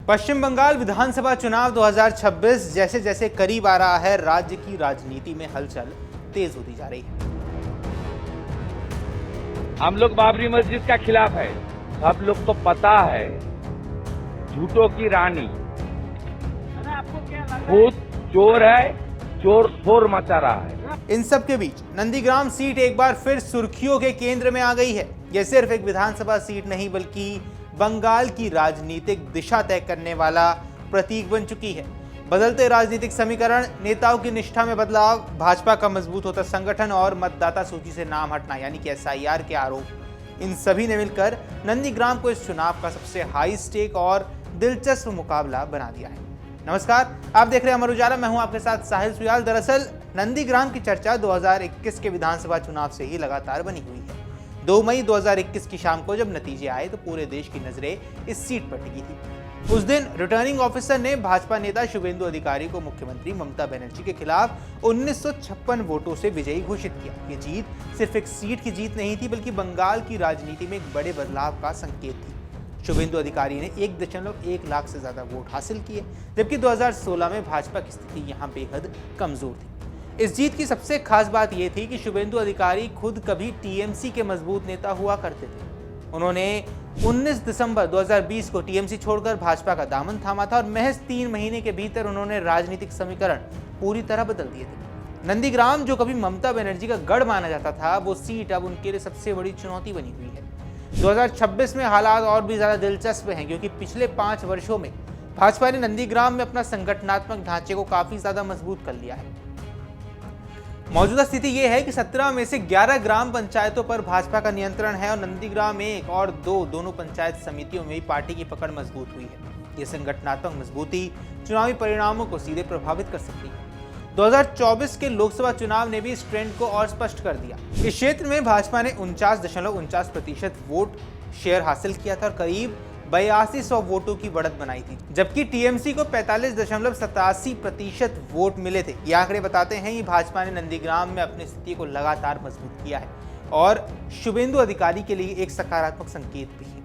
पश्चिम बंगाल विधानसभा चुनाव 2026 जैसे जैसे करीब आ रहा है, राज्य की राजनीति में हलचल तेज होती जा रही है। हम लोग बाबरी मस्जिद का खिलाफ है। सब लोग को पता है झूठों की रानी खुद चोर है, चोर शोर मचा रहा है। इन सब के बीच नंदीग्राम सीट एक बार फिर सुर्खियों के केंद्र में आ गई है। यह सिर्फ एक विधानसभा सीट नहीं बल्कि बंगाल की राजनीतिक दिशा तय करने वाला प्रतीक बन चुकी है। बदलते राजनीतिक समीकरण, नेताओं की निष्ठा में बदलाव, भाजपा का मजबूत होता संगठन और मतदाता सूची से नाम हटना यानी कि SIR के आरोप, इन सभी ने मिलकर नंदीग्राम को इस चुनाव का सबसे हाई स्टेक और दिलचस्प मुकाबला बना दिया है। नमस्कार, आप देख रहे हैं अमर उजाला। मैं हूं आपके साथ साहिल सुयाल। दरअसल नंदीग्राम की चर्चा 2021 के विधानसभा चुनाव से ही लगातार बनी हुई है। 2 मई 2021 की शाम को जब नतीजे आए तो पूरे देश की नजरें इस सीट पर टिकी थी। उस दिन रिटर्निंग ऑफिसर ने भाजपा नेता शुभेंदु अधिकारी को मुख्यमंत्री ममता बनर्जी के खिलाफ 1956 वोटों से विजयी घोषित किया। ये जीत सिर्फ एक सीट की जीत नहीं थी बल्कि बंगाल की राजनीति में एक बड़े बदलाव का संकेत थी। शुभेंदु अधिकारी ने 1.1 लाख से ज्यादा वोट हासिल किए, जबकि 2016 में भाजपा की स्थिति यहां बेहद कमजोर थी। इस जीत की सबसे खास बात यह थी कि शुभेंदु अधिकारी खुद कभी TMC के मजबूत नेता हुआ करते थे। उन्होंने 19 दिसंबर 2020 को TMC छोड़कर भाजपा का दामन थामा था और महज 3 महीने के भीतर उन्होंने राजनीतिक समीकरण पूरी तरह बदल दिए थे। नंदीग्राम, जो कभी ममता बनर्जी का गढ़ माना जाता था, वो सीट अब उनके लिए सबसे बड़ी चुनौती बनी हुई है। 2026 में हालात और भी ज्यादा दिलचस्प हैं क्योंकि पिछले 5 वर्षों में भाजपा ने नंदीग्राम में अपना संगठनात्मक ढांचे को काफी ज्यादा मजबूत कर लिया है। मौजूदा स्थिति यह है कि 17 में से 11 ग्राम पंचायतों पर भाजपा का नियंत्रण है और नंदीग्राम 1 और 2 दोनों पंचायत समितियों में भी पार्टी की पकड़ मजबूत हुई है। यह संगठनात्मक मजबूती चुनावी परिणामों को सीधे प्रभावित कर सकती है। 2024 के लोकसभा चुनाव ने भी इस ट्रेंड को और स्पष्ट कर दिया। इस क्षेत्र में भाजपा ने 49.49% वोट शेयर हासिल किया था और करीब 8200 वोटों की बढ़त बनाई थी, जबकि TMC को 45.87% वोट मिले थे। ये आंकड़े बताते हैं कि भाजपा ने नंदीग्राम में अपनी स्थिति को लगातार मजबूत किया है और शुभेंदु अधिकारी के लिए एक सकारात्मक संकेत भी है।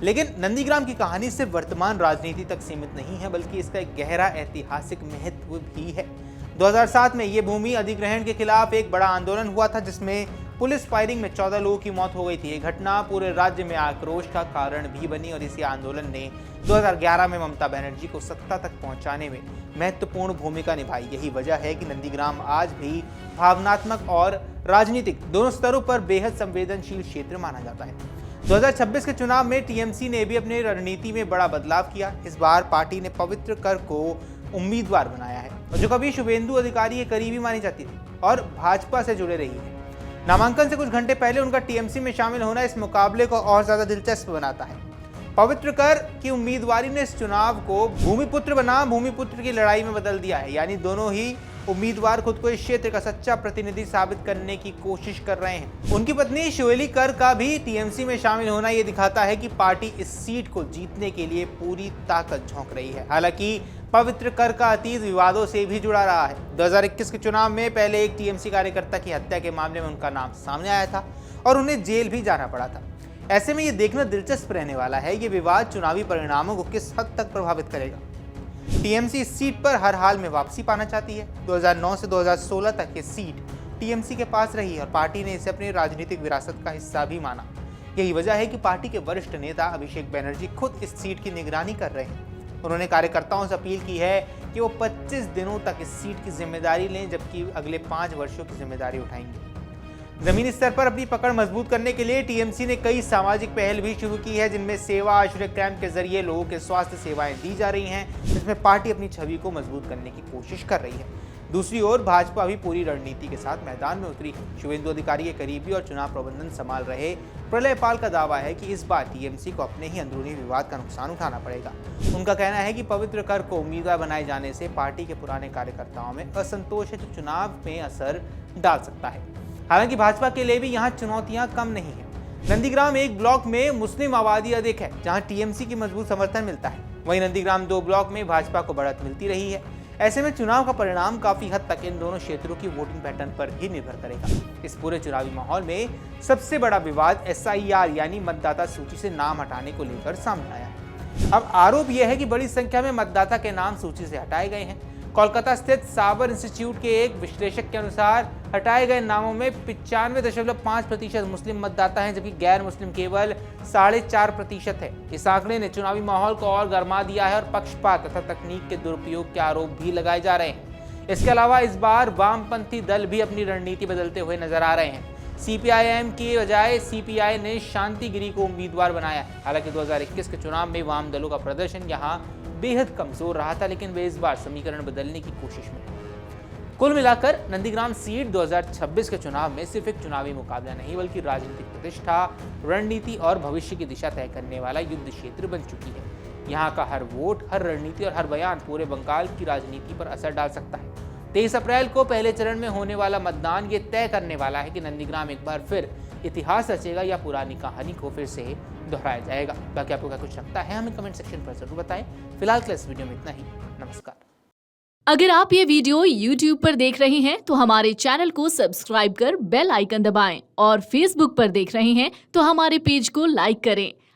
लेकिन नंदीग्राम की कहानी सिर्फ वर्तमान राजनीति तक सीमित नहीं है बल्कि इसका एक गहरा ऐतिहासिक महत्व भी है। 2007 में ये भूमि अधिग्रहण के खिलाफ एक बड़ा आंदोलन हुआ था जिसमें पुलिस फायरिंग में 14 लोगों की मौत हो गई थी। ये घटना पूरे राज्य में आक्रोश का कारण भी बनी और इसी आंदोलन ने 2011 में ममता बनर्जी को सत्ता तक पहुंचाने में महत्वपूर्ण भूमिका निभाई। यही वजह है कि नंदीग्राम आज भी भावनात्मक और राजनीतिक दोनों स्तरों पर बेहद संवेदनशील क्षेत्र माना जाता है। 2026 के चुनाव में TMC ने भी अपनी रणनीति में बड़ा बदलाव किया। इस बार पार्टी ने पवित्र कर को उम्मीदवार बनाया है, जो कभी शुभेंदु अधिकारी के करीबी मानी जाती थी और भाजपा से जुड़े रही है। नामांकन से कुछ घंटे पहले उनका TMC में शामिल होना इस मुकाबले को और ज्यादा दिलचस्प बनाता है। पवित्र कर की उम्मीदवारी ने इस चुनाव को भूमिपुत्र बनाम भूमिपुत्र की लड़ाई में बदल दिया है, यानी दोनों ही उम्मीदवार खुद को इस क्षेत्र का सच्चा प्रतिनिधि साबित करने की कोशिश कर रहे हैं। उनकी पत्नी शिवेली कर का भी TMC में शामिल होना यह दिखाता है कि पार्टी इस सीट को जीतने के लिए पूरी ताकत झोंक रही है। हालांकि पवित्र कर का अतीत विवादों से भी जुड़ा रहा है। 2021 के चुनाव में पहले एक TMC कार्यकर्ता की हत्या के मामले में उनका नाम सामने आया था और उन्हें जेल भी जाना पड़ा था। ऐसे में ये देखना दिलचस्प रहने वाला है ये विवाद चुनावी परिणामों को किस हद तक प्रभावित करेगा। TMC इस सीट पर हर हाल में वापसी पाना चाहती है। 2009 से 2016 तक ये सीट TMC के पास रही और पार्टी ने इसे अपनी राजनीतिक विरासत का हिस्सा भी माना। यही वजह है कि पार्टी के वरिष्ठ नेता अभिषेक बनर्जी खुद इस सीट की निगरानी कर रहे हैं। उन्होंने कार्यकर्ताओं से अपील की है कि वो 25 दिनों तक इस सीट की जिम्मेदारी लें, जबकि अगले 5 वर्षों की जिम्मेदारी उठाएंगे। जमीनी स्तर पर अपनी पकड़ मजबूत करने के लिए TMC ने कई सामाजिक पहल भी शुरू की है, जिनमें सेवा आश्रय कैंप के जरिए लोगों के स्वास्थ्य सेवाएं दी जा रही हैं, जिसमें पार्टी अपनी छवि को मजबूत करने की कोशिश कर रही है। दूसरी ओर भाजपा भी पूरी रणनीति के साथ मैदान में उतरी है। शुभेंदु अधिकारी के करीबी और चुनाव प्रबंधन संभाल रहे प्रलय पाल का दावा है कि इस बार TMC को अपने ही अंदरूनी विवाद का नुकसान उठाना पड़ेगा। उनका कहना है कि पवित्र कर को उम्मीदवार बनाए जाने से पार्टी के पुराने कार्यकर्ताओं में असंतोष है, जो चुनाव में असर डाल सकता है। हालांकि भाजपा के लिए भी यहाँ चुनौतियां कम नहीं है। नंदीग्राम 1 ब्लॉक में मुस्लिम आबादी अधिक है, जहाँ TMC की मजबूत समर्थन मिलता है। वहीं नंदीग्राम 2 ब्लॉक में भाजपा को बढ़त मिलती रही है। ऐसे में चुनाव का परिणाम काफी हद तक इन दोनों क्षेत्रों की वोटिंग पैटर्न पर ही निर्भर करेगा। इस पूरे चुनावी माहौल में सबसे बड़ा विवाद SIR यानी मतदाता सूची से नाम हटाने को लेकर सामने आया है। अब आरोप यह है कि बड़ी संख्या में मतदाता के नाम सूची से हटाए गए हैं। कोलकाता स्थित साबर इंस्टीट्यूट के एक विश्लेषक के अनुसार हटाए गए नामों में 95.5% मुस्लिम मतदाता हैं, जबकि गैर मुस्लिम केवल 4.5% है। इस आंकड़े ने चुनावी माहौल को और गर्मा दिया है और पक्षपात तथा तकनीक के दुरुपयोग के आरोप भी लगाए जा रहे हैं। इसके अलावा इस बार वामपंथी दल भी अपनी रणनीति बदलते हुए नजर आ रहे हैं। सीपीआईएम की बजाय सीपीआई ने शांति गिरी को उम्मीदवार बनाया है। हालांकि 2021 के चुनाव में वाम दलों का प्रदर्शन यहां बेहद कमजोर रहा था, लेकिन वे इस बार समीकरण बदलने की कोशिश में हैं। कुल मिलाकर नंदीग्राम सीट 2026 के चुनाव में सिर्फ एक चुनावी मुकाबला नहीं, बल्कि राजनीतिक प्रतिष्ठा, रणनीति और भविष्य की दिशा तय करने वाला युद्ध क्षेत्र बन चुकी है। यहाँ का हर वोट, हर रणनीति और हर बयान पूरे बंगाल की राजनीति पर असर डाल सकता है। 23 अप्रैल को पहले चरण में होने वाला मतदान ये तय करने वाला है कि नंदीग्राम एक बार फिर इतिहास रचेगा या पुरानी कहानी को फिर से दोहराया जाएगा। बाकी आपको क्या कुछ लगता है हमें कमेंट सेक्शन पर जरूर बताएं। फिलहाल के इस वीडियो में इतना ही। नमस्कार। अगर आप ये वीडियो YouTube पर देख रहे हैं तो हमारे चैनल को सब्सक्राइब कर बेल आइकन दबाएं और Facebook पर देख रहे हैं तो हमारे पेज को लाइक करें।